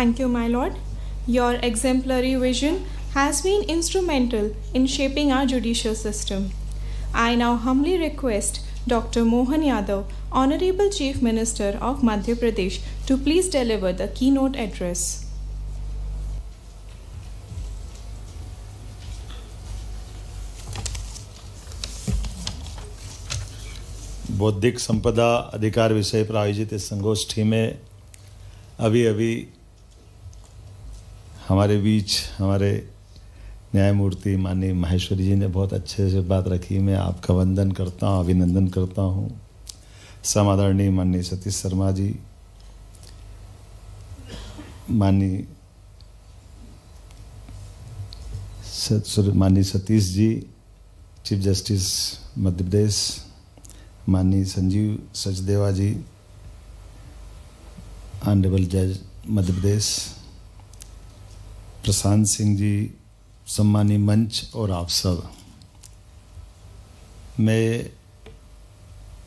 Thank you, my lord. Your exemplary vision has been instrumental in shaping our judicial system. I now humbly request Dr. Mohan Yadav, Honorable Chief Minister of Madhya Pradesh, to please deliver the keynote address. बौद्धिक संपदा अधिकार विषय पर आयोजित इस संगोष्ठी में अभी हमारे बीच हमारे न्यायमूर्ति माननीय माहेश्वरी जी ने बहुत अच्छे से बात रखी। मैं आपका वंदन करता हूँ, अभिनंदन करता हूँ। समादरणीय माननीय सतीश शर्मा जी, माननीय सतीश जी, चीफ जस्टिस मध्य प्रदेश, माननीय संजीव सचदेवा जी, ऑनरेबल जज मध्य प्रदेश, प्रशांत सिंह जी, सम्मानीय मंच और आप सब। मैं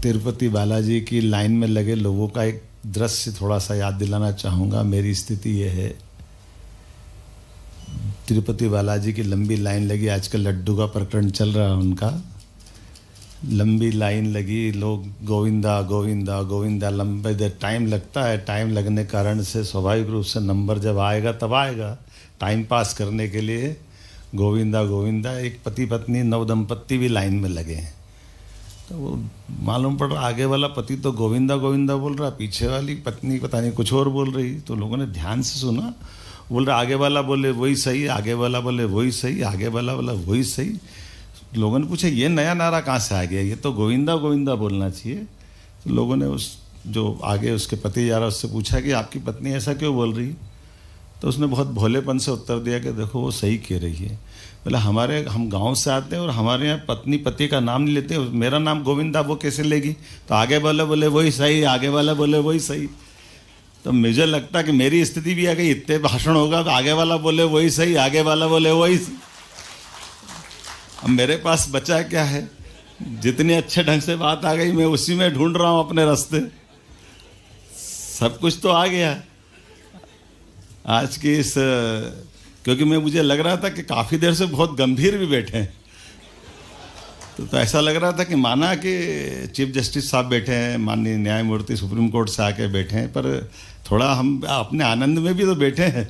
तिरुपति बालाजी की लाइन में लगे लोगों का एक दृश्य थोड़ा सा याद दिलाना चाहूँगा। मेरी स्थिति ये है, तिरुपति बालाजी की लंबी लाइन लगी। आजकल लड्डू का प्रकरण चल रहा है उनका। लंबी लाइन लगी, लोग गोविंदा गोविंदा गोविंदा, लंबे देर टाइम लगता है। टाइम लगने कारण से स्वाभाविक रूप से नंबर जब आएगा तब आएगा। टाइम पास करने के लिए गोविंदा गोविंदा। एक पति पत्नी नवदंपति भी लाइन में लगे हैं, तो वो मालूम पड़ रहा आगे वाला पति तो गोविंदा गोविंदा बोल रहा, पीछे वाली पत्नी पता नहीं कुछ और बोल रही। तो लोगों ने ध्यान से सुना, बोल रहा आगे वाला बोले वही सही, आगे वाला बोले वही सही, आगे वाला बोला वही सही। लोगों ने पूछा ये नया नारा कहाँ से आ गया, ये तो गोविंदा गोविंदा बोलना चाहिए। तो लोगों ने उस जो आगे उसके पति जा रहा उससे पूछा कि आपकी पत्नी ऐसा क्यों बोल रही। तो उसने बहुत भोलेपन से उत्तर दिया कि देखो वो सही कह रही है। बोला हम गांव से आते हैं और हमारे यहाँ पत्नी पति का नाम नहीं लेते, मेरा नाम गोविंदा वो कैसे लेगी। तो आगे वाला बोले वही सही, आगे वाला बोले वही सही। तो मुझे लगता कि मेरी स्थिति भी आ गई, इतने भाषण होगा तो आगे वाला बोले वही सही, आगे वाला बोले वही सही। अब मेरे पास बचा क्या है, जितनी अच्छे ढंग से बात आ गई मैं उसी में ढूंढ रहा हूँ अपने रास्ते। सब कुछ तो आ गया आज की इस, क्योंकि मुझे लग रहा था कि काफ़ी देर से बहुत गंभीर भी बैठे हैं। तो ऐसा लग रहा था कि माना कि चीफ जस्टिस साहब बैठे हैं, माननीय न्यायमूर्ति सुप्रीम कोर्ट से आके बैठे हैं, पर थोड़ा हम अपने आनंद में भी तो बैठे हैं।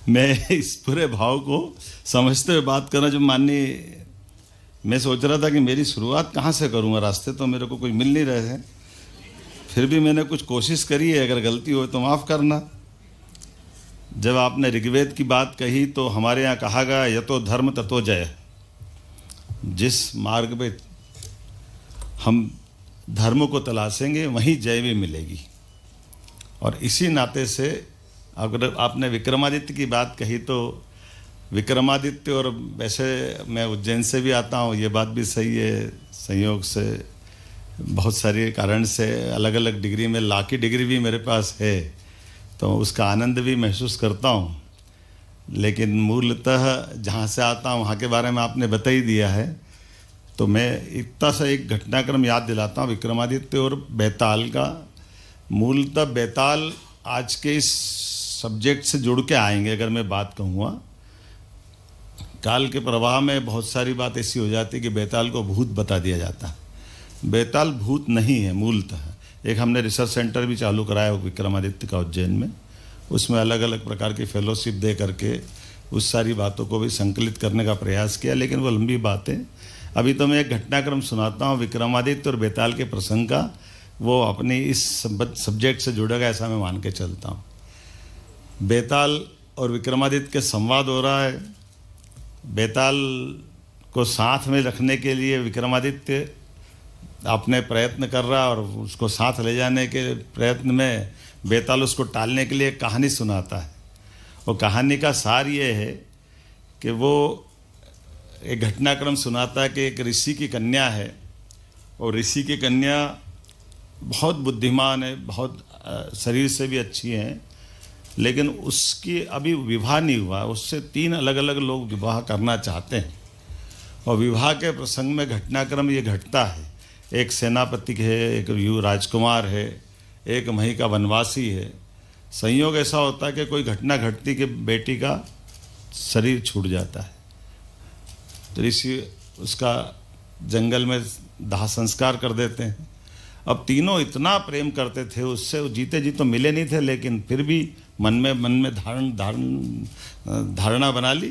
मैं इस पूरे भाव को समझते हुए बात करना, जो माननीय मैं सोच रहा था कि मेरी शुरुआत कहाँ से करूँगा, रास्ते तो मेरे को कोई मिल नहीं रहे हैं। फिर भी मैंने कुछ कोशिश करी है, अगर गलती हो तो माफ़ करना। जब आपने ऋग्वेद की बात कही तो हमारे यहाँ कहा गया यतो धर्म ततो जय। जिस मार्ग पे हम धर्म को तलाशेंगे वहीं जय भी मिलेगी। और इसी नाते से अगर आपने विक्रमादित्य की बात कही तो विक्रमादित्य, और वैसे मैं उज्जैन से भी आता हूँ, ये बात भी सही है, संयोग से बहुत सारे कारण से अलग अलग डिग्री में, लॉ की डिग्री भी मेरे पास है, तो उसका आनंद भी महसूस करता हूँ। लेकिन मूलतः जहाँ से आता हूँ वहाँ के बारे में आपने बता ही दिया है, तो मैं इतना सा एक घटनाक्रम याद दिलाता हूँ विक्रमादित्य और बैताल का। मूलतः बैताल आज के इस सब्जेक्ट से जुड़ के आएंगे। अगर मैं बात कहूँगा, काल के प्रवाह में बहुत सारी बात ऐसी हो जाती है कि बैताल को भूत बता दिया जाता है। बैताल भूत नहीं है मूलतः। एक हमने रिसर्च सेंटर भी चालू कराया विक्रमादित्य का उज्जैन में, उसमें अलग अलग प्रकार की फेलोशिप दे करके उस सारी बातों को भी संकलित करने का प्रयास किया, लेकिन वो लंबी बात है। अभी तो मैं एक घटनाक्रम सुनाता हूँ विक्रमादित्य और बैताल के प्रसंग का, वो अपनी इस सब्जेक्ट से जुड़ेगा ऐसा मैं मान के चलता हूँ। बैताल और विक्रमादित्य के संवाद हो रहा है। बैताल को साथ में रखने के लिए विक्रमादित्य अपने प्रयत्न कर रहा है और उसको साथ ले जाने के प्रयत्न में बैताल उसको टालने के लिए कहानी सुनाता है। वो कहानी का सार ये है कि वो एक घटनाक्रम सुनाता है कि एक ऋषि की कन्या है, और ऋषि की कन्या बहुत बुद्धिमान है, बहुत शरीर से भी अच्छी है, लेकिन उसकी अभी विवाह नहीं हुआ। उससे 3 अलग अलग लोग विवाह करना चाहते हैं, और विवाह के प्रसंग में घटनाक्रम ये घटता है। एक सेनापति है, एक राजकुमार है, एक मही का वनवासी है। संयोग ऐसा होता है कि कोई घटना घटती कि बेटी का शरीर छूट जाता है, तो ऋषि उसका जंगल में दाह संस्कार कर देते हैं। अब तीनों इतना प्रेम करते थे उससे, वो जीते जी तो मिले नहीं थे, लेकिन फिर भी मन में धारणा बना ली।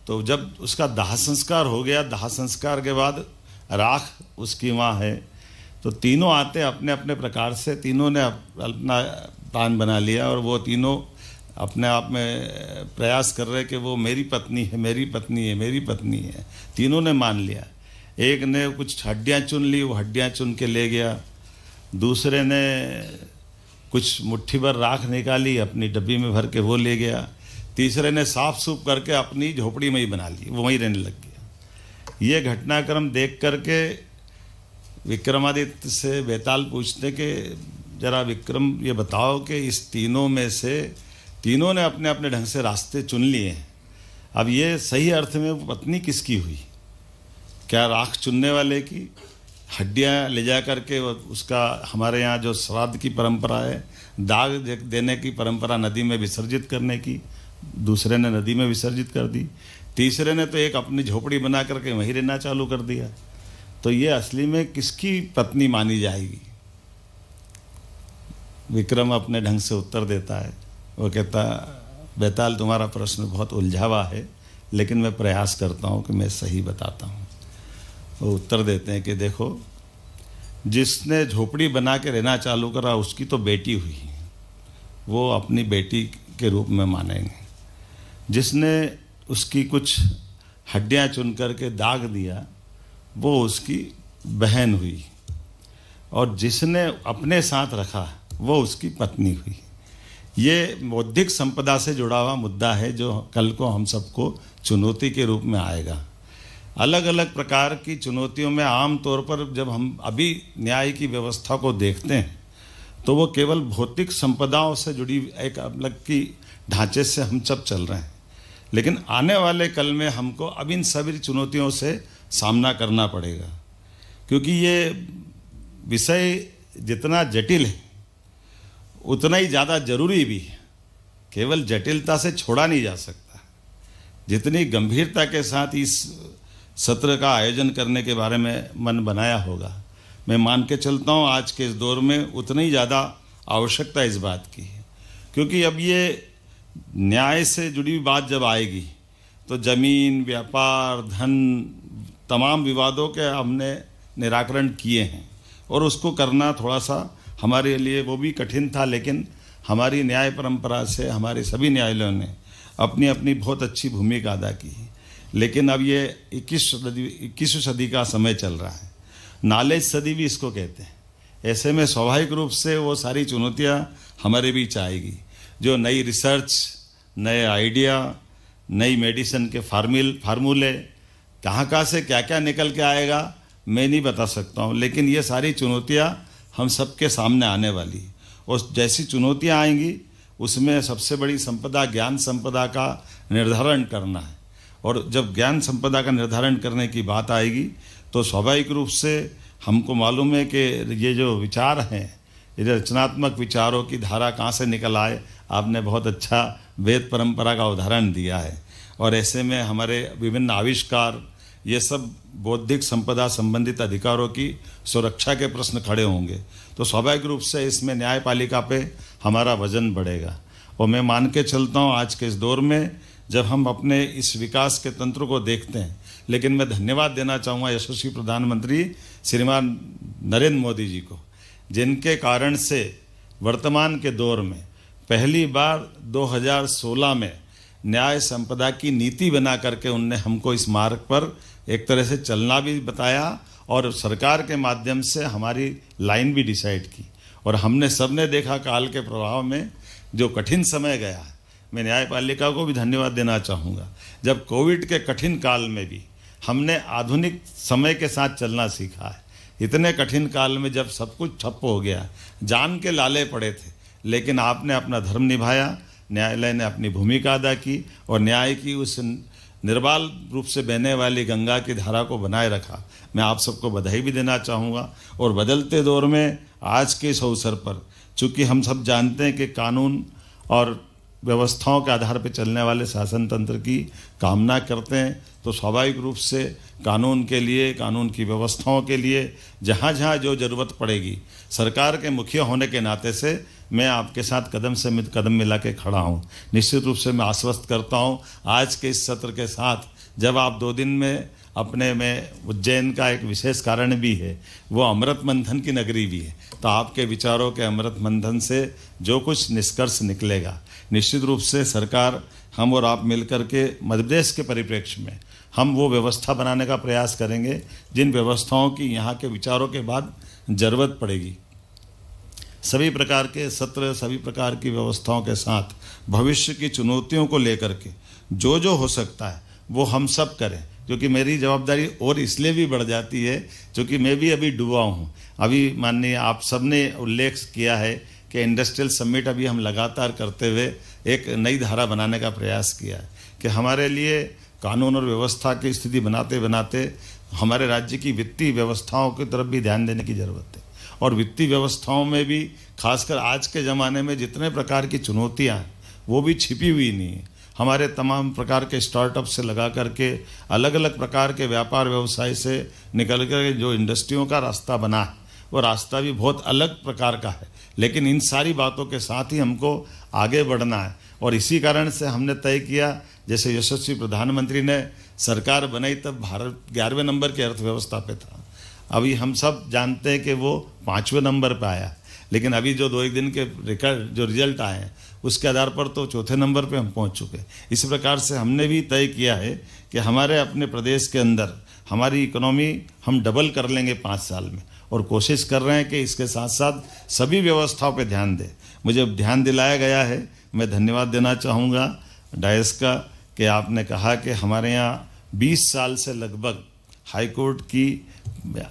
तो जब उसका दाह संस्कार हो गया, दाह संस्कार के बाद राख उसकी माँ है, तो तीनों आते अपने अपने प्रकार से, तीनों ने अपना प्लान बना लिया और वो तीनों अपने आप में प्रयास कर रहे कि वो मेरी पत्नी है, मेरी पत्नी है, मेरी पत्नी है। तीनों ने मान लिया। एक ने कुछ हड्डियाँ चुन ली, वो हड्डियाँ चुन के ले गया। दूसरे ने कुछ मुट्ठी भर राख निकाली, अपनी डब्बी में भर के वो ले गया। तीसरे ने साफ सूफ करके अपनी झोपड़ी में ही बना ली, वो वहीं रहने लग गया। ये घटनाक्रम देख करके विक्रमादित्य से बेताल पूछते कि जरा विक्रम ये बताओ कि इस तीनों में से तीनों ने अपने अपने ढंग से रास्ते चुन लिए हैं, अब ये सही अर्थ में पत्नी किसकी हुई? क्या राख चुनने वाले की? हड्डियाँ ले जा करके उसका, हमारे यहाँ जो श्राद्ध की परंपरा है, दाग देने की परंपरा, नदी में विसर्जित करने की, दूसरे ने नदी में विसर्जित कर दी। तीसरे ने तो एक अपनी झोपड़ी बना करके वहीं रहना चालू कर दिया। तो ये असली में किसकी पत्नी मानी जाएगी? विक्रम अपने ढंग से उत्तर देता है। वो कहता, बेताल तुम्हारा प्रश्न बहुत उलझावा है, लेकिन मैं प्रयास करता हूँ कि मैं सही बताता हूँ। वो उत्तर देते हैं कि देखो, जिसने झोपड़ी बना के रहना चालू करा उसकी तो बेटी हुई, वो अपनी बेटी के रूप में मानेंगे। जिसने उसकी कुछ हड्डियाँ चुन करके दाग दिया वो उसकी बहन हुई, और जिसने अपने साथ रखा वो उसकी पत्नी हुई। ये बौद्धिक संपदा से जुड़ा हुआ मुद्दा है जो कल को हम सबको चुनौती के रूप में आएगा। अलग अलग प्रकार की चुनौतियों में आम तौर पर जब हम अभी न्याय की व्यवस्था को देखते हैं तो वो केवल भौतिक संपदाओं से जुड़ी एक अलग की ढांचे से हम सब चल रहे हैं, लेकिन आने वाले कल में हमको अब इन सभी चुनौतियों से सामना करना पड़ेगा, क्योंकि ये विषय जितना जटिल है उतना ही ज़्यादा जरूरी भी है। केवल जटिलता से छोड़ा नहीं जा सकता। जितनी गंभीरता के साथ इस सत्र का आयोजन करने के बारे में मन बनाया होगा, मैं मान के चलता हूँ आज के इस दौर में उतनी ही ज़्यादा आवश्यकता इस बात की है, क्योंकि अब ये न्याय से जुड़ी हुई बात जब आएगी तो जमीन, व्यापार, धन, तमाम विवादों के हमने निराकरण किए हैं, और उसको करना थोड़ा सा हमारे लिए वो भी कठिन था, लेकिन हमारी न्याय परंपरा से हमारे सभी न्यायालयों ने अपनी अपनी बहुत अच्छी भूमिका अदा की है। लेकिन अब ये 21वीं सदी का समय चल रहा है, नॉलेज सदी भी इसको कहते हैं। ऐसे में स्वाभाविक रूप से वो सारी चुनौतियाँ हमारे बीच आएगी, जो नई रिसर्च, नए आइडिया, नई मेडिसिन के फार्मूले, कहाँ से क्या क्या निकल के आएगा मैं नहीं बता सकता हूँ, लेकिन ये सारी चुनौतियाँ हम सबके सामने आने वाली, और जैसी चुनौतियाँ आएंगी उसमें सबसे बड़ी संपदा ज्ञान संपदा का निर्धारण करना है। और जब ज्ञान संपदा का निर्धारण करने की बात आएगी तो स्वाभाविक रूप से हमको मालूम है कि ये जो विचार हैं, ये रचनात्मक विचारों की धारा कहाँ से निकल आए। आपने बहुत अच्छा वेद परंपरा का उदाहरण दिया है, और ऐसे में हमारे विभिन्न आविष्कार, ये सब बौद्धिक संपदा संबंधित अधिकारों की सुरक्षा के प्रश्न खड़े होंगे, तो स्वाभाविक रूप से इसमें न्यायपालिका पे हमारा वजन बढ़ेगा। और मैं मान के चलता हूँ आज के इस दौर में जब हम अपने इस विकास के तंत्र को देखते हैं, लेकिन मैं धन्यवाद देना चाहूँगा यशस्वी प्रधानमंत्री श्रीमान नरेंद्र मोदी जी को, जिनके कारण से वर्तमान के दौर में पहली बार 2016 में न्याय संपदा की नीति बना करके उनने हमको इस मार्ग पर एक तरह से चलना भी बताया, और सरकार के माध्यम से हमारी लाइन भी डिसाइड की। और हमने सबने देखा काल के प्रभाव में जो कठिन समय गया है, मैं न्यायपालिका को भी धन्यवाद देना चाहूँगा। जब कोविड के कठिन काल में भी हमने आधुनिक समय के साथ चलना सीखा है। इतने कठिन काल में जब सब कुछ ठप हो गया, जान के लाले पड़े थे, लेकिन आपने अपना धर्म निभाया, न्यायालय ने अपनी भूमिका अदा की, और न्याय की उस निर्बाल रूप से बहने वाली गंगा की धारा को बनाए रखा। मैं आप सबको बधाई भी देना चाहूँगा। और बदलते दौर में आज के इस अवसर पर, चूँकि हम सब जानते हैं कि कानून और व्यवस्थाओं के आधार पर चलने वाले शासन तंत्र की कामना करते हैं, तो स्वाभाविक रूप से कानून के लिए, कानून की व्यवस्थाओं के लिए जहाँ जहाँ जो ज़रूरत पड़ेगी, सरकार के मुखिया होने के नाते से मैं आपके साथ कदम से कदम मिला के खड़ा हूँ। निश्चित रूप से मैं आश्वस्त करता हूँ आज के इस सत्र के साथ, जब आप 2 दिन में अपने में उज्जैन का एक विशेष कारण भी है, वो अमृत मंथन की नगरी भी है, तो आपके विचारों के अमृत मंथन से जो कुछ निष्कर्ष निकलेगा, निश्चित रूप से सरकार, हम और आप मिलकर के मध्य प्रदेश के परिप्रेक्ष्य में हम वो व्यवस्था बनाने का प्रयास करेंगे जिन व्यवस्थाओं की यहाँ के विचारों के बाद ज़रूरत पड़ेगी। सभी प्रकार के सत्र, सभी प्रकार की व्यवस्थाओं के साथ भविष्य की चुनौतियों को लेकर के जो जो हो सकता है वो हम सब करें, क्योंकि मेरी जवाबदारी और इसलिए भी बढ़ जाती है क्योंकि मैं भी अभी डूबा हूँ। अभी माननीय आप सब ने उल्लेख किया है कि इंडस्ट्रियल समिट अभी हम लगातार करते हुए एक नई धारा बनाने का प्रयास किया है कि हमारे लिए कानून और व्यवस्था की स्थिति बनाते बनाते हमारे राज्य की वित्तीय व्यवस्थाओं की तरफ भी ध्यान देने की ज़रूरत है। और वित्तीय व्यवस्थाओं में भी खासकर आज के ज़माने में जितने प्रकार की चुनौतियाँ हैं वो भी छिपी हुई नहीं है। हमारे तमाम प्रकार के स्टार्टअप से लगा करके अलग अलग प्रकार के व्यापार व्यवसाय से निकल कर जो इंडस्ट्रियों का रास्ता बना है, वो रास्ता भी बहुत अलग प्रकार का है, लेकिन इन सारी बातों के साथ ही हमको आगे बढ़ना है। और इसी कारण से हमने तय किया, जैसे यशस्वी प्रधानमंत्री ने सरकार बनाई तब भारत 11वें नंबर की अर्थव्यवस्था पे था, अभी हम सब जानते हैं कि वो 5वें नंबर पे आया, लेकिन अभी जो 2-1 दिन के रिकॉर्ड जो रिजल्ट आए हैं उसके आधार पर तो 4थे नंबर पे हम पहुंच चुके। इसी प्रकार से हमने भी तय किया है कि हमारे अपने प्रदेश के अंदर हमारी इकोनॉमी हम डबल कर लेंगे 5 साल में, और कोशिश कर रहे हैं कि इसके साथ साथ सभी व्यवस्थाओं पे ध्यान दें। मुझे ध्यान दिलाया गया है, मैं धन्यवाद देना चाहूँगा डायस का कि आपने कहा कि हमारे यहाँ 20 साल से लगभग हाई कोर्ट की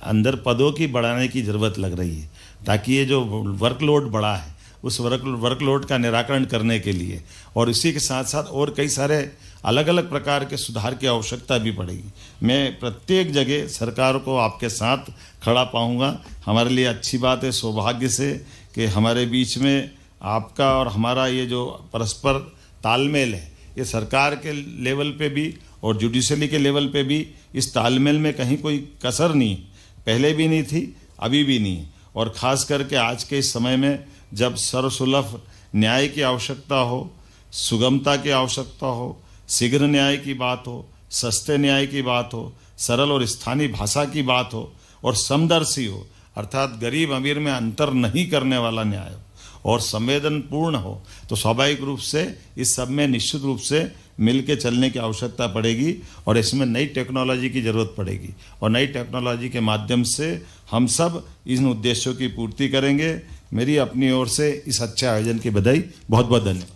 अंदर पदों की बढ़ाने की ज़रूरत लग रही है, ताकि ये जो वर्कलोड बढ़ा है उस वर्कलोड का निराकरण करने के लिए, और इसी के साथ साथ और कई सारे अलग अलग प्रकार के सुधार की आवश्यकता भी पड़ेगी। मैं प्रत्येक जगह सरकार को आपके साथ खड़ा पाऊंगा। हमारे लिए अच्छी बात है, सौभाग्य से कि हमारे बीच में आपका और हमारा ये जो परस्पर तालमेल है, ये सरकार के लेवल पे भी और जुडिशरी के लेवल पे भी इस तालमेल में कहीं कोई कसर नहीं, पहले भी नहीं थी, अभी भी नहीं। और ख़ास करके आज के इस समय में जब सर्वसुलभ न्याय की आवश्यकता हो, सुगमता की आवश्यकता हो, शीघ्र न्याय की बात हो, सस्ते न्याय की बात हो, सरल और स्थानीय भाषा की बात हो, और समदर्शी हो, अर्थात गरीब अमीर में अंतर नहीं करने वाला न्याय हो, और संवेदनपूर्ण हो, तो स्वाभाविक रूप से इस सब में निश्चित रूप से मिल के चलने की आवश्यकता पड़ेगी। और इसमें नई टेक्नोलॉजी की ज़रूरत पड़ेगी, और नई टेक्नोलॉजी के माध्यम से हम सब इन उद्देश्यों की पूर्ति करेंगे। मेरी अपनी ओर से इस अच्छे आयोजन की बधाई, बहुत बहुत धन्यवाद।